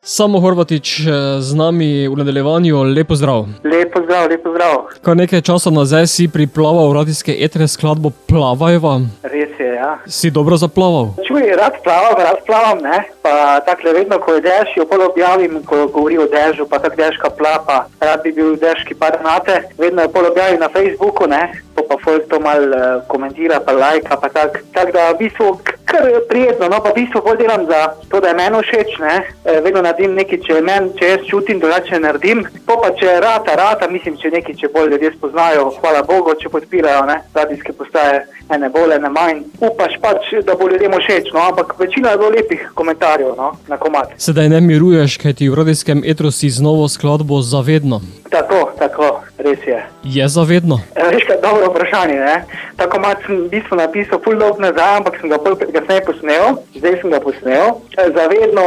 Samo Horvatič z nami v nadaljevanju, lepo zdrav. Lepo zdrav, lepo zdrav. Kar nekaj časa nazaj si priplaval v radijske etre skladbo Plavajva. Res je, ja. Si dobro zaplaval? Čuj, rad plavam, ne. Pa takle vedno, ko je dež, jo pol objavim, ko govori o dežu, pa tak dežka plapa. Rad bi bil dež, ki pada nate. Vedno jo pol objavim na Facebooku, ne. Pa folk to mal komentira, pa lajka, pa tak. Tak da v bistvu kar prijetno, no, pa v bistvu bolj delam za to, da je meni všeč, ne. Vedno naredim nekaj, če jaz čutim, drugače naredim. Pa če rata, mislim, če nekaj, če bolj ljudje spoznajo, hvala Bogu, če podpirajo, ne, radijske postaje, ene bolj, ene manj. Upaš pač, da bo ljudem všeč, no, ampak večina je bilo lepih komentarjev, no, na komad. Sedaj ne miruješ, kaj ti v radijskem etru si z novo skladbo Zavedno. Tako, res je. Je zavedno? Veš kaj, dobro vprašanje, ne. Ta komad sem v bistvu napisal ful dolgo nazaj, ampak sem ga pol kasneje posnel. Zdaj sem ga posnel. Zavedno,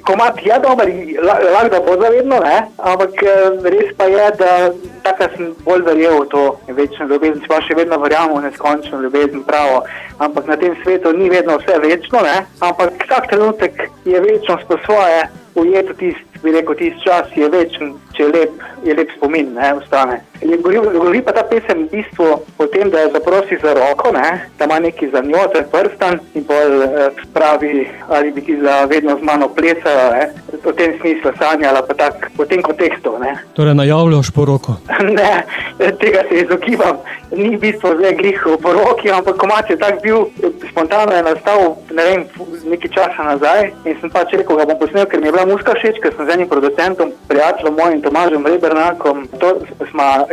komad je dober, lahko da bo zavedno, ne. Ampak res pa je, da takrat sem bolj verjel v to večno ljubezen. Pa še vedno verjamem v neskončno ljubezen, pravo. Ampak na tem svetu ni vedno vse večno, ne. Ampak vsak trenutek je večnost po svoje. Ujeto tisti čas je večen, če je lep spomin, ne, ostane. Govori pa ta pesem v bistvu o tem, da je zaprosi za roko, ne, da ima neki za njo, to je prstan in pol spravi, ali bi ti za vedno z mano plesala, ne, v tem smislu sanjala, pa tak, v tem kontekstu, ne. Torej najavljaš poroko? Ne, tega se izogibam. Ni v bistvu zdaj glih v poroki, ampak komad je tak bil, spontano je nastal, ne vem, nekaj časa nazaj in sem pač rekel, ga bom posnel, ker mi je bila muzika všeč, ker sem z enim producentom, prijateljem mojim Tomažem Rebernakom,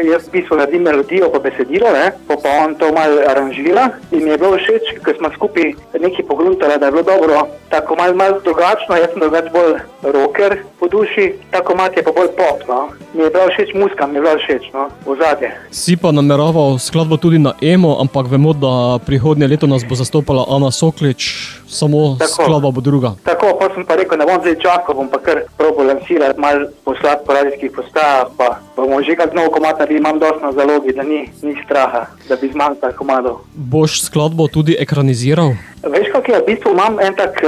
jaz v bistvu naredim melodijo pa besedilo, ne, pa on to malo aranžira in mi je bilo všeč, ker smo skupaj nekaj pogruntali, da je bilo dobro, tako malo drugačno, jaz sem drugač bolj rocker po duši, ta komad je pa bolj pop, no. Mi je bila všeč muzika, mi je bila všeč, no, ozadje. Si pa nameraval skladbo tudi na emo, ampak vemo, da prihodnje leto nas bo zastopala Ana Soklič, samo skladba bo druga. Tako, pa sem pa rekel, ne bom zdaj čakal, bom pa kar probal lansirati, malo poslati po radijskih postajah, pa bomo že kak nov komad naredili, imam dosti na zalogi, da ni straha, da bi zmanjkalo komadov. Boš skladbo tudi ekraniziral? Veš, kak je, v bistvu imam en tak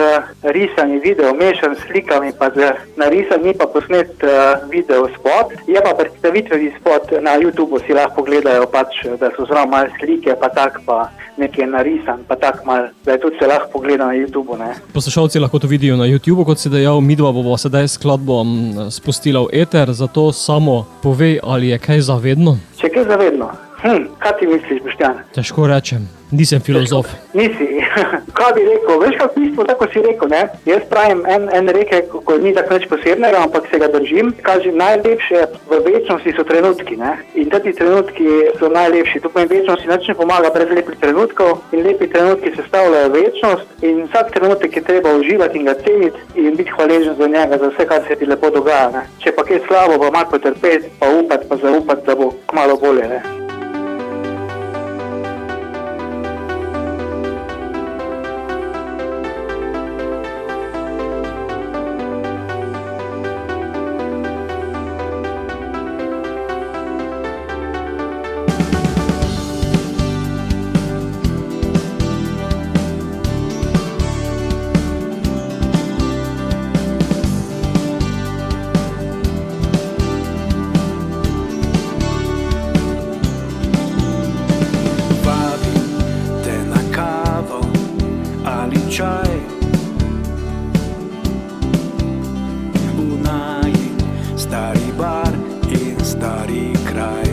risani video, mešan s slikami, pa narisan ni pa posnet video spot, je pa predstavitveni spot na YouTubeu, si lahko pogledajo pač, da so zraven malo slike, pa tak, pa nekaj narisan, pa tak malo, da je tudi se lahko pogleda na YouTubeu, ne. Poslušalci lahko to vidijo na YouTubeu, kot si dejal, midva bova sedaj skladbo spustila v eter, zato samo povej, ali je kaj zavedno? Če kaj zavedno? Kaj ti misliš, Boštjan? Težko rečem, nisem filozof. Nisi, kaj bi rekel, veš kaj v bistvu, tako si rekel, ne? Jaz pravim en reke, ko ni tako nič posebnega, ampak se ga držim, kažem, najlepše v večnosti so trenutki, ne? In ti trenutki so najlepši, to pomeni večnosti nič ne pomaga brez lepih trenutkov in lepi trenutki sestavljajo večnost in vsak trenutek je treba uživati in ga ceniti in biti hvaležen za njega, za vse, kar se ti lepo dogaja, ne? Če pa kaj slabo, pa malo potrpeti, pa upati, pa zaupati, da bo kmalu bolje, ne? Čaj v najin stari bar in stari kraj.